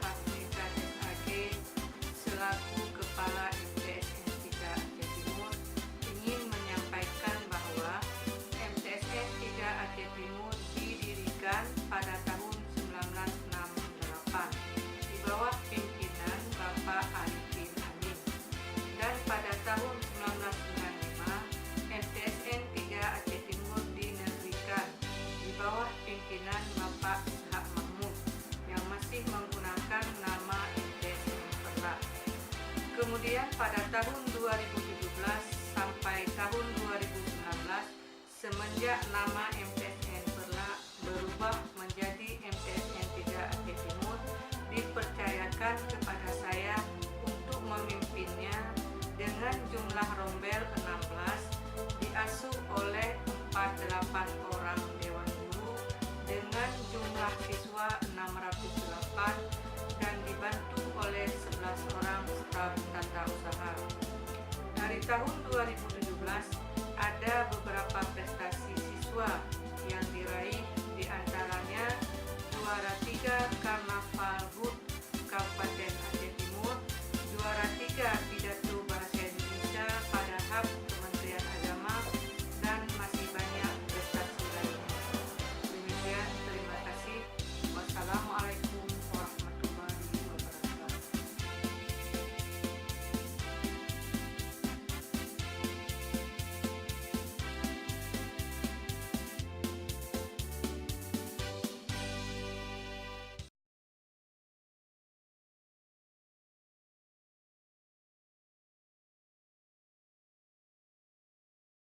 Hasnita SAG selaku Kepala MTSN 3 Aceh Timur ingin menyampaikan bahwa MTSN 3 Aceh Timur didirikan pada tahun 1968 di bawah pimpinan Bapak Arifin Amin, dan pada tahun 1995 MTSN 3 Aceh Timur dinegrikan di bawah pimpinan Bapak Ishak Mahmud yang masih menggunakan nama MTSN Perla. Kemudian pada tahun 2017 sampai tahun 2019 semenjak nama MTSN Perla berubah menjadi MTSN 3 Aceh Timur dipercayakan